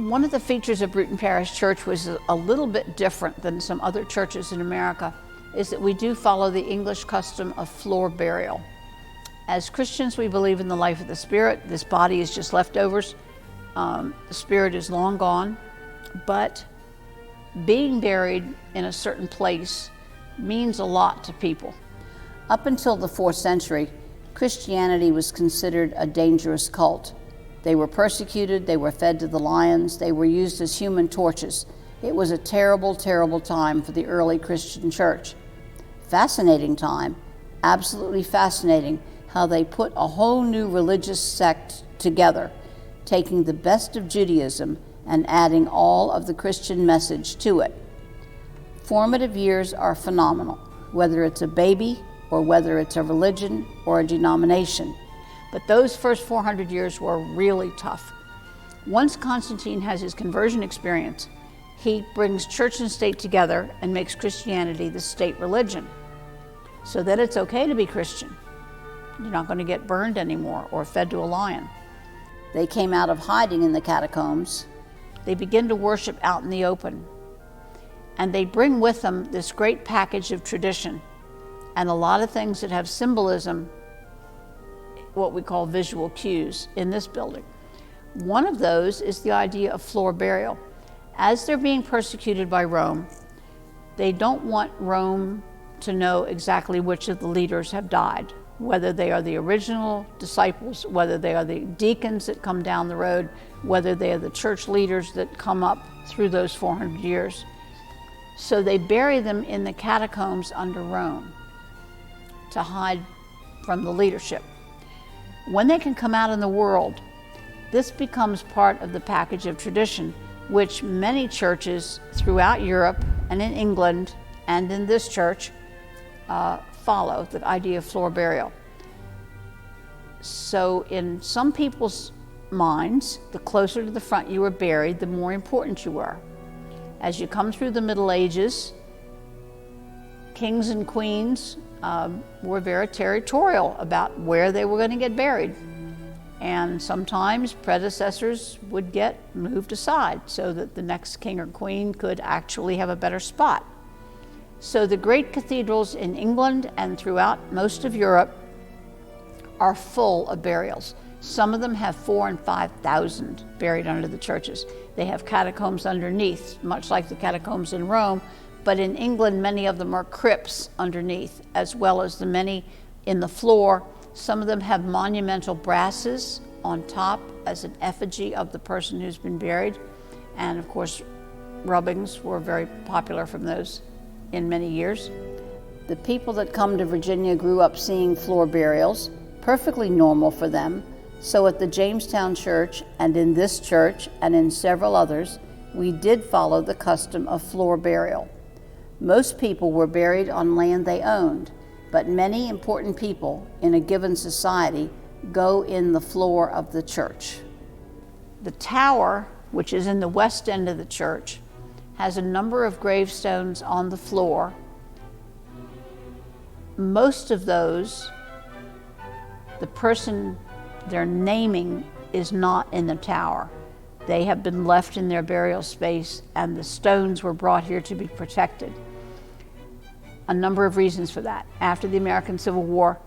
One of the features of Bruton Parish Church was a little bit different than some other churches in America, is that we do follow the English custom of floor burial. As Christians, we believe in the life of the spirit. This body is just leftovers. The spirit is long gone, but being buried in a certain place means a lot to people. Up until the 4th century, Christianity was considered a dangerous cult. They were persecuted, they were fed to the lions, they were used as human torches. It was a terrible, terrible time for the early Christian church. Fascinating time, absolutely fascinating, how they put a whole new religious sect together, taking the best of Judaism and adding all of the Christian message to it. Formative years are phenomenal, whether it's a baby or whether it's a religion or a denomination. But those first 400 years were really tough. Once Constantine has his conversion experience, he brings church and state together and makes Christianity the state religion. So that it's okay to be Christian. You're not going to get burned anymore or fed to a lion. They came out of hiding in the catacombs. They begin to worship out in the open. And they bring with them this great package of tradition and a lot of things that have symbolism, what we call visual cues in this building. One of those is the idea of floor burial. As they're being persecuted by Rome, they don't want Rome to know exactly which of the leaders have died, whether they are the original disciples, whether they are the deacons that come down the road, whether they are the church leaders that come up through those 400 years. So they bury them in the catacombs under Rome to hide from the leadership. When they can come out in the world, this becomes part of the package of tradition, which many churches throughout Europe and in England and in this church follow, the idea of floor burial. So in some people's minds, the closer to the front you were buried, the more important you were. As you come through the Middle Ages, kings and queens were very territorial about where they were going to get buried. And sometimes predecessors would get moved aside so that the next king or queen could actually have a better spot. So the great cathedrals in England and throughout most of Europe are full of burials. Some of them have 4,000 and 5,000 buried under the churches. They have catacombs underneath, much like the catacombs in Rome, but in England, many of them are crypts underneath, as well as the many in the floor. Some of them have monumental brasses on top as an effigy of the person who's been buried. And of course, rubbings were very popular from those in many years. The people that come to Virginia grew up seeing floor burials, perfectly normal for them. So at the Jamestown Church and in this church and in several others, we did follow the custom of floor burial. Most people were buried on land they owned, but many important people in a given society go in the floor of the church. The tower, which is in the west end of the church, has a number of gravestones on the floor. Most of those, the person they're naming is not in the tower. They have been left in their burial space and the stones were brought here to be protected. A number of reasons for that. After the American Civil War,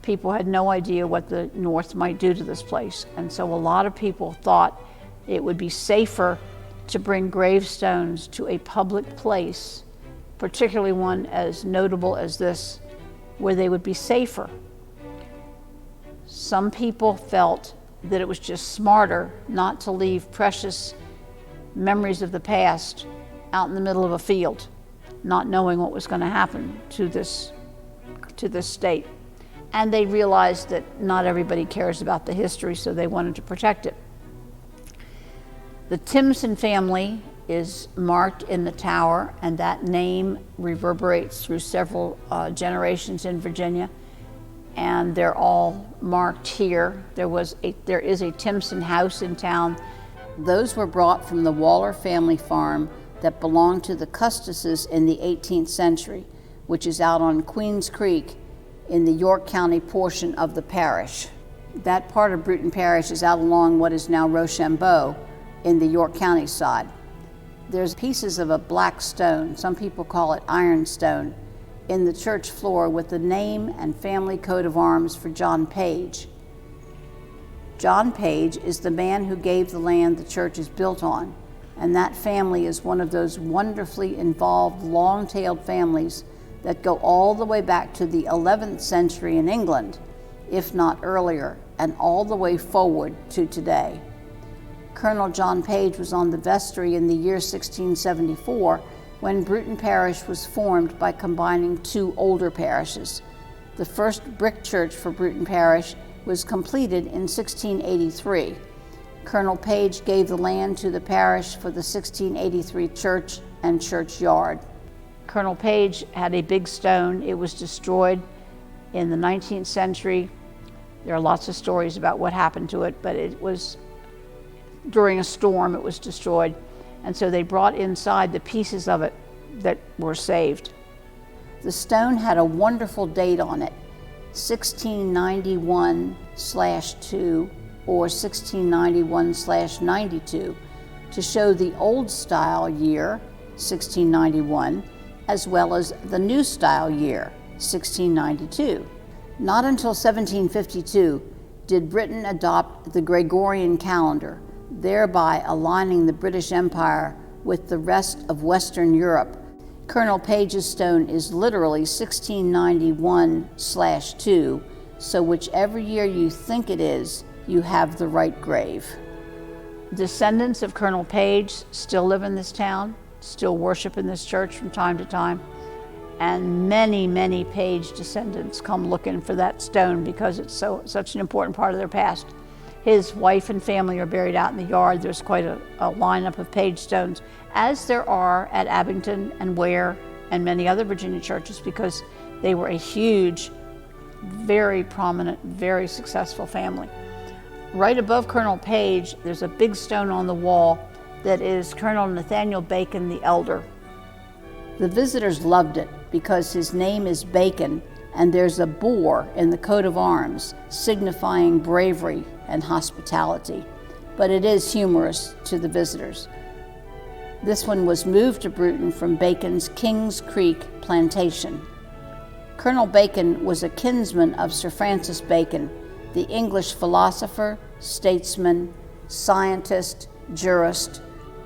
people had no idea what the North might do to this place. And so a lot of people thought it would be safer to bring gravestones to a public place, particularly one as notable as this, where they would be safer. Some people felt that it was just smarter not to leave precious memories of the past out in the middle of a field, not knowing what was going to happen to this state. And they realized that not everybody cares about the history, so they wanted to protect it. The Timson family is marked in the tower, and that name reverberates through several generations in Virginia, and they're all marked here. There is a Timson house in town. Those were brought from the Waller family farm that belonged to the Custuses in the 18th century, which is out on Queens Creek in the York County portion of the parish. That part of Bruton Parish is out along what is now Rochambeau, in the York County side. There's pieces of a black stone, some people call it ironstone, in the church floor with the name and family coat of arms for John Page. John Page is the man who gave the land the church is built on, and that family is one of those wonderfully involved, long-tailed families that go all the way back to the 11th century in England, if not earlier, and all the way forward to today. Colonel John Page was on the vestry in the year 1674 when Bruton Parish was formed by combining two older parishes. The first brick church for Bruton Parish was completed in 1683. Colonel Page gave the land to the parish for the 1683 church and churchyard. Colonel Page had a big stone. It was destroyed in the 19th century. There are lots of stories about what happened to it, but it was during a storm it was destroyed. And so they brought inside the pieces of it that were saved. The stone had a wonderful date on it, 1691/2 or 1691/92, to show the old style year, 1691, as well as the new style year, 1692. Not until 1752 did Britain adopt the Gregorian calendar, thereby aligning the British Empire with the rest of Western Europe. Colonel Page's stone is literally 1691/2, so whichever year you think it is, you have the right grave. Descendants of Colonel Page still live in this town, still worship in this church from time to time, and many, many Page descendants come looking for that stone because it's such an important part of their past. His wife and family are buried out in the yard. There's quite a lineup of Page stones, as there are at Abington and Ware and many other Virginia churches, because they were a huge, very prominent, very successful family. Right above Colonel Page, there's a big stone on the wall that is Colonel Nathaniel Bacon the Elder. The visitors loved it because his name is Bacon, and there's a boar in the coat of arms signifying bravery and hospitality, but it is humorous to the visitors. This one was moved to Bruton from Bacon's Kings Creek plantation. Colonel Bacon was a kinsman of Sir Francis Bacon, the English philosopher, statesman, scientist, jurist,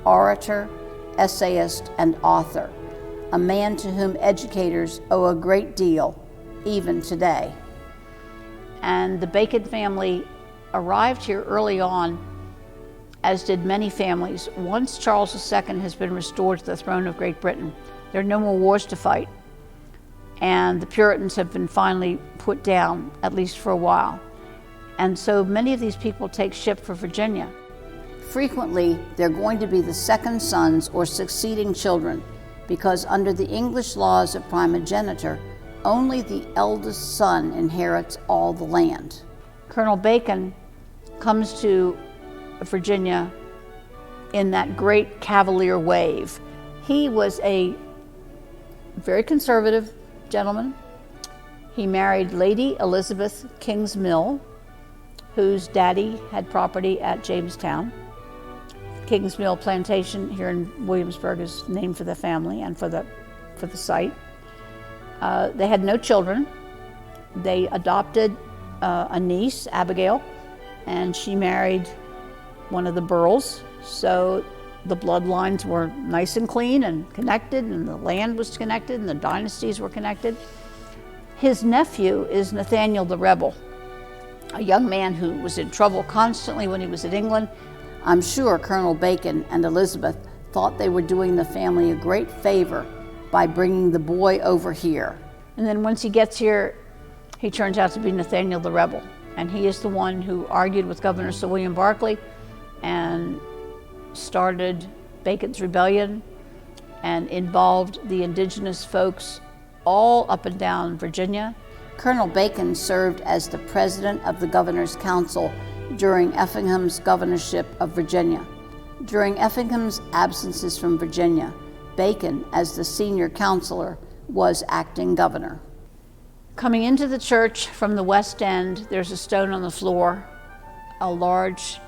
orator, essayist, and author, a man to whom educators owe a great deal, even today. And the Bacon family arrived here early on, as did many families. Once Charles II has been restored to the throne of Great Britain, there are no more wars to fight, and the Puritans have been finally put down, at least for a while. And so many of these people take ship for Virginia. Frequently, they're going to be the second sons or succeeding children, because under the English laws of primogeniture, only the eldest son inherits all the land. Colonel Bacon comes to Virginia in that great Cavalier wave. He was a very conservative gentleman. He married Lady Elizabeth Kingsmill, whose daddy had property at Jamestown. Kingsmill Plantation here in Williamsburg is named for the family and for the site. They had no children. They adopted a niece, Abigail, and she married one of the Burrells. So the bloodlines were nice and clean and connected, and the land was connected, and the dynasties were connected. His nephew is Nathaniel the Rebel, a young man who was in trouble constantly when he was in England. I'm sure Colonel Bacon and Elizabeth thought they were doing the family a great favor by bringing the boy over here. And then once he gets here, he turns out to be Nathaniel the Rebel. And he is the one who argued with Governor Sir William Berkeley and started Bacon's Rebellion and involved the indigenous folks all up and down Virginia. Colonel Bacon served as the president of the Governor's Council during Effingham's governorship of Virginia. During Effingham's absences from Virginia, Bacon, as the senior counselor, was acting governor. Coming into the church from the west end, there's a stone on the floor, a large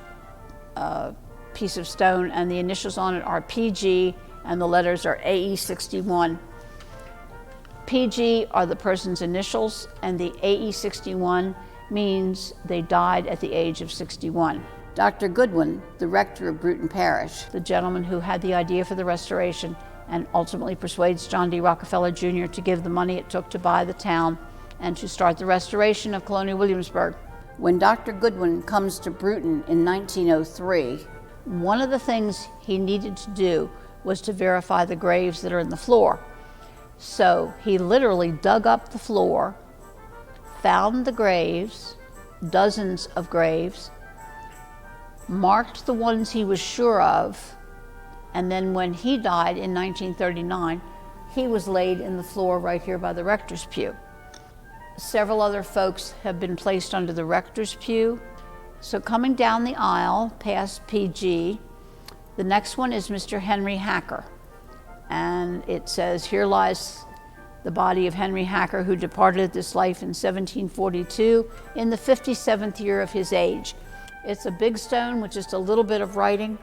piece of stone, and the initials on it are PG, and the letters are AE61. PG are the person's initials, and the AE61 means they died at the age of 61. Dr. Goodwin, the rector of Bruton Parish, the gentleman who had the idea for the restoration and ultimately persuades John D. Rockefeller Jr. to give the money it took to buy the town and to start the restoration of Colonial Williamsburg. When Dr. Goodwin comes to Bruton in 1903, one of the things he needed to do was to verify the graves that are in the floor. So he literally dug up the floor, found the graves, dozens of graves, marked the ones he was sure of, and then when he died in 1939, he was laid in the floor right here by the rector's pew. Several other folks have been placed under the rector's pew. So coming down the aisle past PG, the next one is Mr. Henry Hacker. And it says, "Here lies the body of Henry Hacker, who departed this life in 1742 in the 57th year of his age." It's a big stone with just a little bit of writing.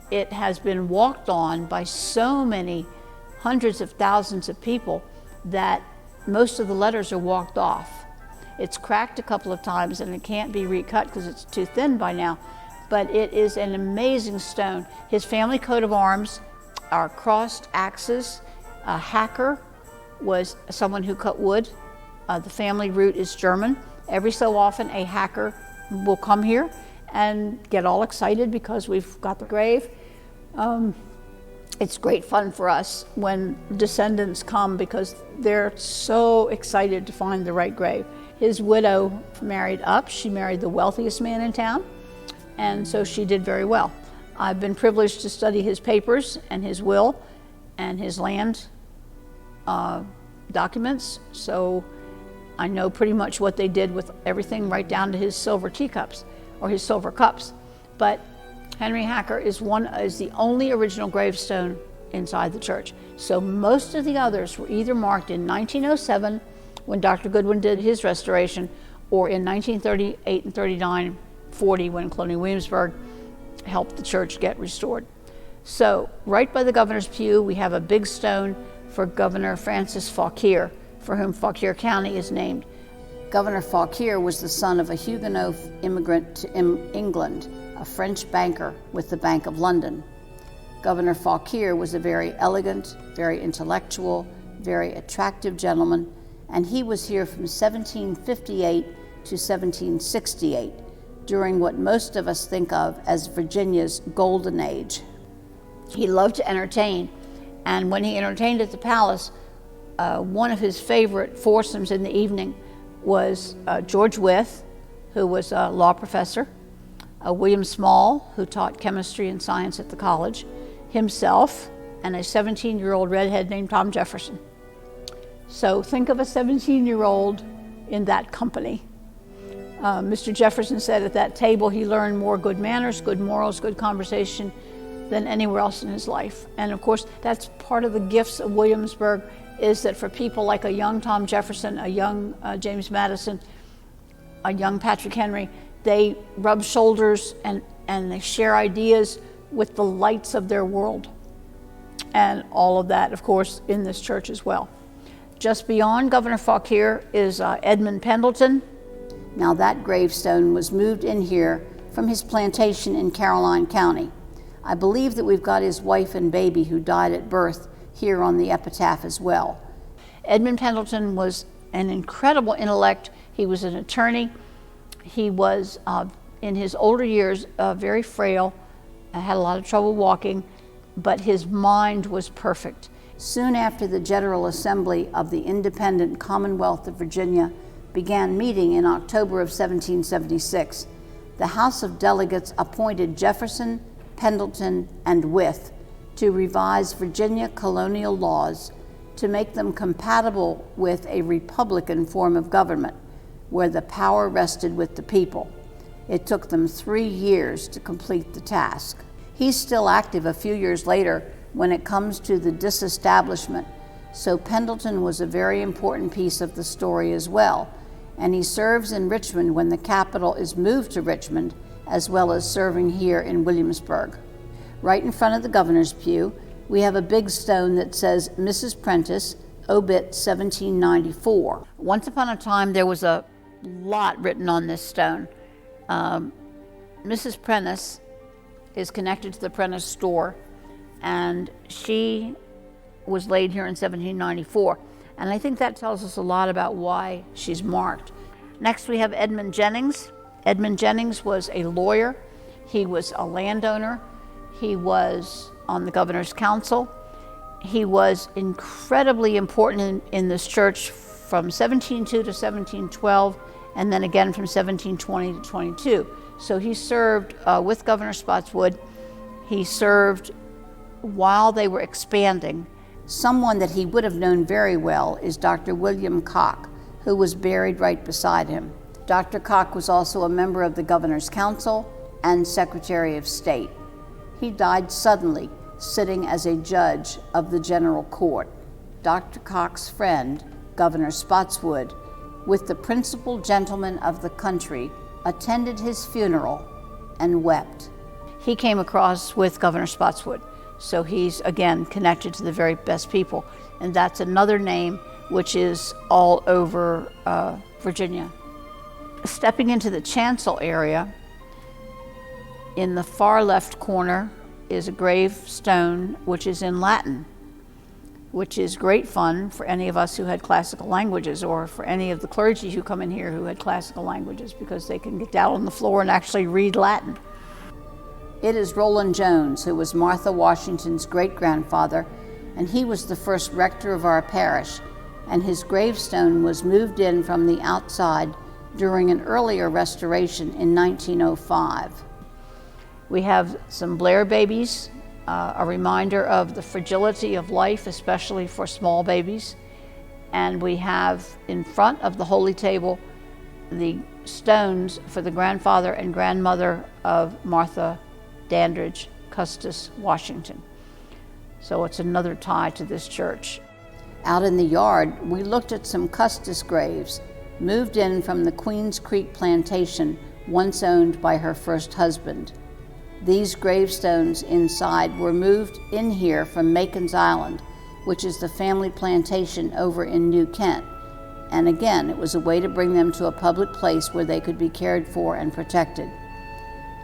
It has been walked on by so many hundreds of thousands of people that most of the letters are walked off. It's cracked a couple of times and it can't be recut because it's too thin by now, but it is an amazing stone. His family coat of arms are crossed axes. A hacker was someone who cut wood. The family root is German. Every so often a hacker will come here and get all excited because we've got the grave. It's great fun for us when descendants come because they're so excited to find the right grave. His widow married up. She married the wealthiest man in town, and so she did very well. I've been privileged to study his papers and his will and his land documents, so I know pretty much what they did with everything right down to his silver teacups or his silver cups. But Henry Hacker is the only original gravestone inside the church. So most of the others were either marked in 1907 when Dr. Goodwin did his restoration, or in 1938 and 39, 40 when Colonial Williamsburg helped the church get restored. So right by the governor's pew, we have a big stone for Governor Francis Fauquier, for whom Fauquier County is named. Governor Fauquier was the son of a Huguenot immigrant to England, a French banker with the Bank of London. Governor Fauquier was a very elegant, very intellectual, very attractive gentleman, and he was here from 1758 to 1768, during what most of us think of as Virginia's golden age. He loved to entertain, and when he entertained at the palace, one of his favorite foursomes in the evening was George Wythe, who was a law professor, William Small, who taught chemistry and science at the college, himself, and a 17-year-old redhead named Tom Jefferson. So think of a 17-year-old in that company. Mr. Jefferson said at that table he learned more good manners, good morals, good conversation than anywhere else in his life. And of course, that's part of the gifts of Williamsburg, is that for people like a young Tom Jefferson, a young James Madison, a young Patrick Henry, they rub shoulders and they share ideas with the lights of their world. And all of that, of course, in this church as well. Just beyond Governor Fauquier is Edmund Pendleton. Now that gravestone was moved in here from his plantation in Caroline County. I believe that we've got his wife and baby who died at birth here on the epitaph as well. Edmund Pendleton was an incredible intellect. He was an attorney. He was, in his older years, very frail, had a lot of trouble walking, but his mind was perfect. Soon after the General Assembly of the Independent Commonwealth of Virginia began meeting in October of 1776, the House of Delegates appointed Jefferson, Pendleton, and Wythe to revise Virginia colonial laws to make them compatible with a republican form of government, where the power rested with the people. It took them 3 years to complete the task. He's still active a few years later when it comes to the disestablishment, so Pendleton was a very important piece of the story as well, and he serves in Richmond when the capital is moved to Richmond as well as serving here in Williamsburg. Right in front of the governor's pew, we have a big stone that says Mrs. Prentice, obit 1794. Once upon a time, there was a lot written on this stone. Mrs. Prentice is connected to the Prentice store, and she was laid here in 1794. And I think that tells us a lot about why she's marked. Next, we have Edmund Jennings. Edmund Jennings was a lawyer. He was a landowner. He was on the governor's council. He was incredibly important in this church from 1702 to 1712, and then again from 1720 to 22. So he served with Governor Spotswood. He served while they were expanding. Someone that he would have known very well is Dr. William Cock, who was buried right beside him. Dr. Cock was also a member of the Governor's Council and Secretary of State. He died suddenly, sitting as a judge of the General Court. Dr. Cock's friend, Governor Spotswood, with the principal gentlemen of the country, attended his funeral and wept. He came across with Governor Spotswood, so he's again connected to the very best people. And that's another name which is all over Virginia. Stepping into the chancel area, in the far left corner is a gravestone which is in Latin, which is great fun for any of us who had classical languages, or for any of the clergy who come in here who had classical languages, because they can get down on the floor and actually read Latin. It is Roland Jones, who was Martha Washington's great-grandfather, and he was the first rector of our parish, and his gravestone was moved in from the outside during an earlier restoration in 1905. We have some Blair babies, a reminder of the fragility of life, especially for small babies. And we have in front of the holy table the stones for the grandfather and grandmother of Martha Dandridge Custis Washington. So it's another tie to this church. Out in the yard, we looked at some Custis graves, moved in from the Queens Creek plantation, once owned by her first husband. These gravestones inside were moved in here from Macon's Island, which is the family plantation over in New Kent. And again, it was a way to bring them to a public place where they could be cared for and protected.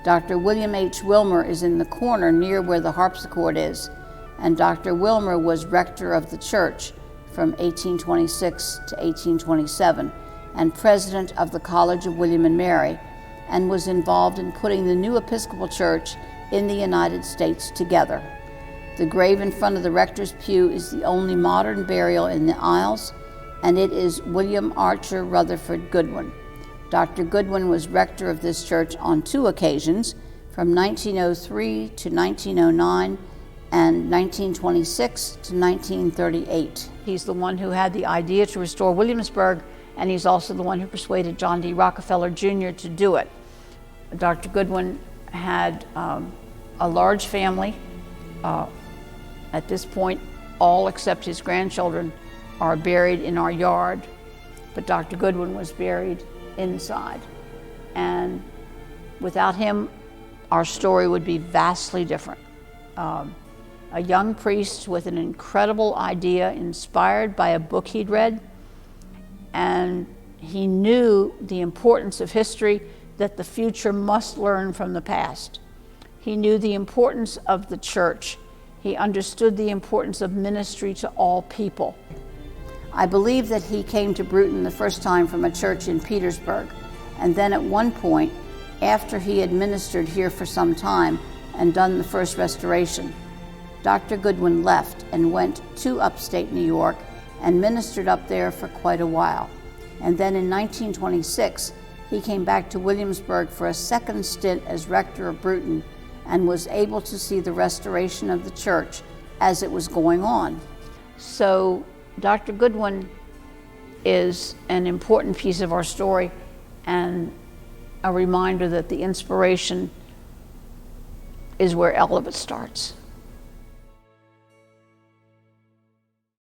Dr. William H. Wilmer is in the corner near where the harpsichord is, and Dr. Wilmer was rector of the church from 1826 to 1827 and president of the College of William and Mary, and was involved in putting the new Episcopal Church in the United States together. The grave in front of the rector's pew is the only modern burial in the aisles, and it is William Archer Rutherford Goodwin. Dr. Goodwin was rector of this church on 2 occasions, from 1903 to 1909 and 1926 to 1938. He's the one who had the idea to restore Williamsburg, and he's also the one who persuaded John D. Rockefeller Jr. to do it. Dr. Goodwin had a large family. At this point, all except his grandchildren are buried in our yard, but Dr. Goodwin was buried inside. And without him, our story would be vastly different. A young priest with an incredible idea inspired by a book he'd read, and he knew the importance of history, that the future must learn from the past. He knew the importance of the church. He understood the importance of ministry to all people. I believe that he came to Bruton the first time from a church in Petersburg, and then at one point, after he had ministered here for some time and done the first restoration, Dr. Goodwin left and went to upstate New York and ministered up there for quite a while. And then in 1926, he came back to Williamsburg for a second stint as rector of Bruton and was able to see the restoration of the church as it was going on. So Dr. Goodwin is an important piece of our story and a reminder that the inspiration is where all of it starts.